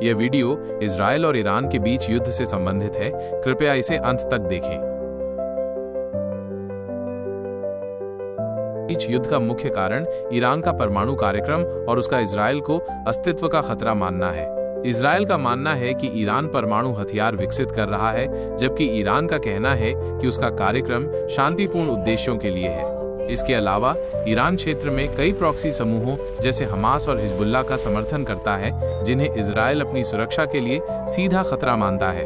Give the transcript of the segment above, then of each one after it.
यह video Israel और Iran के बीच युद्ध से संबंधित है, कृपया इसे अंत तक देखें। बीच युद्ध का मुख्य कारण ईरान का परमाणु कार्यक्रम और उसका इजरायल को अस्तित्व का खतरा मानना है। इजरायल का मानना है कि ईरान परमाणु हथियार विकसित कर रहा है, जबकि ईरान का कहना है कि उसका कार्यक्रम शांतिपूर्ण उद्देश्यों के लिए है। इसके अलावा ईरान क्षेत्र में कई प्रॉक्सी समूहों जैसे हमास और हिजबुल्लाह का समर्थन करता है, जिन्हें इजरायल अपनी सुरक्षा के लिए सीधा खतरा मानता है।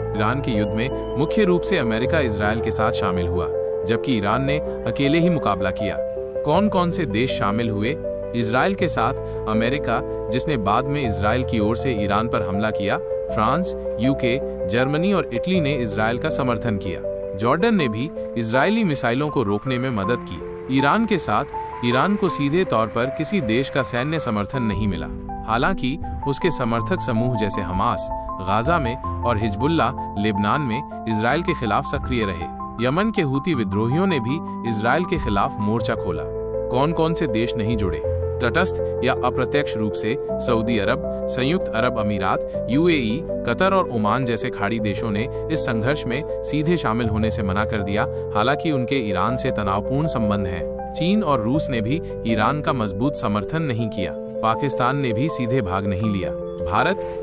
ईरान के युद्ध में मुख्य रूप से अमेरिका इजरायल के साथ शामिल हुआ, जबकि ईरान ने अकेले ही मुकाबला किया। कौन कौन से देश शामिल हुए? इजरायल के साथ अमेरिका, जिसने बाद में इजरायल की ओर से ईरान पर हमला किया। फ्रांस, यूके, जर्मनी और इटली ने इजरायल का समर्थन किया। जॉर्डन ने भी इजरायली मिसाइलों को रोकने में मदद की। ईरान के साथ ईरान को सीधे तौर पर किसी देश का सैन्य समर्थन नहीं मिला, हालांकि उसके समर्थक समूह जैसे हमास गाजा में और हिजबुल्लाह लेबनान में इजरायल के खिलाफ सक्रिय रहे। यमन के हूती विद्रोहियों ने भी इजरायल के खिलाफ मोर्चा खोला। कौन कौन से देश नहीं जुड़े? तटस्थ या अप्रत्यक्ष रूप से सऊदी अरब, संयुक्त अरब अमीरात, यूएई, कतर और ओमान जैसे खाड़ी देशों ने इस संघर्ष में सीधे शामिल होने से मना कर दिया, हालांकि उनके ईरान से तनावपूर्ण संबंध हैं। चीन और रूस ने भी ईरान का मजबूत समर्थन नहीं किया। पाकिस्तान ने भी सीधे भाग नहीं लिया।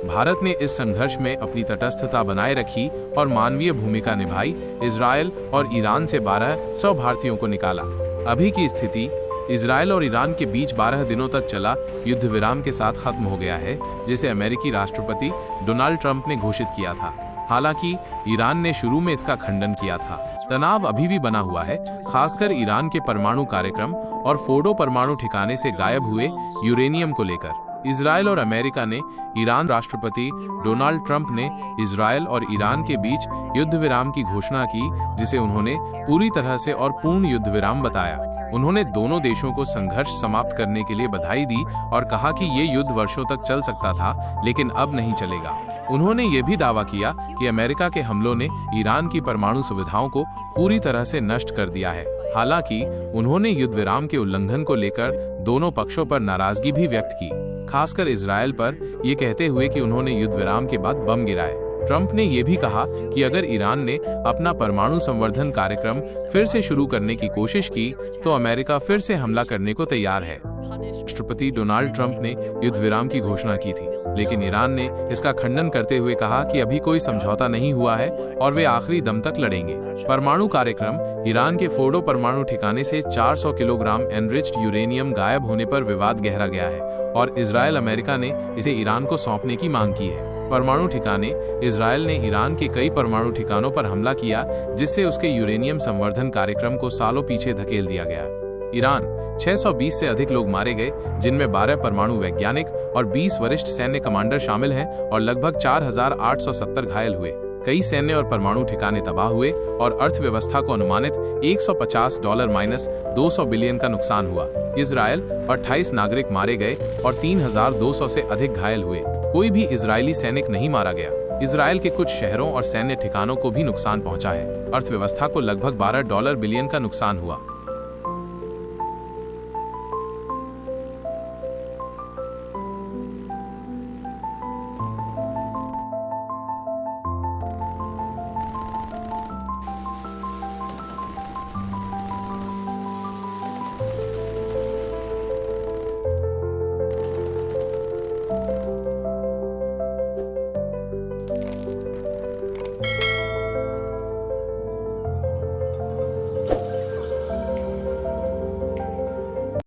भारत ने इस संघर्ष में अपनी तटस्थता बनाए रखी और मानवीय भूमिका निभाई। इजरायल और ईरान से 1200 भारतीयों को निकाला। अभी की स्थिति इजरायल और ईरान के बीच 12 दिनों तक चला युद्ध विराम के साथ खत्म हो गया है, जिसे अमेरिकी राष्ट्रपति डोनाल्ड ट्रंप ने घोषित किया था। हालांकि ईरान ने शुरू में इसका खंडन किया था। तनाव अभी भी बना हुआ है, खासकर ईरान के परमाणु कार्यक्रम और फोर्डो परमाणु ठिकाने से गायब हुए यूरेनियम को लेकर। इजरायल और अमेरिका ने ईरान राष्ट्रपति डोनाल्ड ट्रंप ने इजरायल और ईरान के बीच युद्ध विराम की घोषणा की, जिसे उन्होंने पूरी तरह से और पूर्ण युद्ध विराम बताया। उन्होंने दोनों देशों को संघर्ष समाप्त करने के लिए बधाई दी और कहा कि ये युद्ध वर्षों तक चल सकता था, लेकिन अब नहीं चलेगा। उन्होंने ये भी दावा किया कि अमेरिका के हमलों ने ईरान की परमाणु सुविधाओं को पूरी तरह से नष्ट कर दिया है। हालांकि उन्होंने युद्ध विराम के उल्लंघन को लेकर दोनों पक्षों पर नाराजगी भी व्यक्त की, खासकर इजरायल पर, ये कहते हुए कि उन्होंने युद्ध विराम के बाद बम गिराए। ट्रंप ने यह भी कहा कि अगर ईरान ने अपना परमाणु संवर्धन कार्यक्रम फिर से शुरू करने की कोशिश की तो अमेरिका फिर से हमला करने को तैयार है। राष्ट्रपति डोनाल्ड ट्रंप ने युद्ध विराम की घोषणा की थी, लेकिन ईरान ने इसका खंडन करते हुए कहा कि अभी कोई समझौता नहीं हुआ है और वे आखिरी दम तक लड़ेंगे। परमाणु कार्यक्रम ईरान के फोर्डो परमाणु ठिकाने से 400 किलोग्राम एनरिच्ड यूरेनियम गायब होने पर विवाद गहरा गया है और इजरायल अमेरिका ने इसे ईरान को सौंपने की मांग की है। परमाणु ठिकाने इजरायल ने ईरान के कई परमाणु ठिकानों पर हमला किया, जिससे उसके यूरेनियम संवर्धन कार्यक्रम को सालों पीछे धकेल दिया गया। ईरान 620 से अधिक लोग मारे गए, जिनमें 12 परमाणु वैज्ञानिक और 20 वरिष्ठ सैन्य कमांडर शामिल हैं और लगभग 4870 घायल हुए। कई सैन्य और परमाणु ठिकाने तबाह हुए और अर्थव्यवस्था को अनुमानित $150 - 200 बिलियन का नुकसान हुआ। इजरायल 28 नागरिक मारे गए और 3200 से अधिक घायल हुए। कोई भी इजरायली सैनिक नहीं मारा गया। इजरायल के कुछ शहरों और सैन्य ठिकानों को भी नुकसान पहुंचा है। अर्थव्यवस्था को लगभग $12 बिलियन का नुकसान हुआ।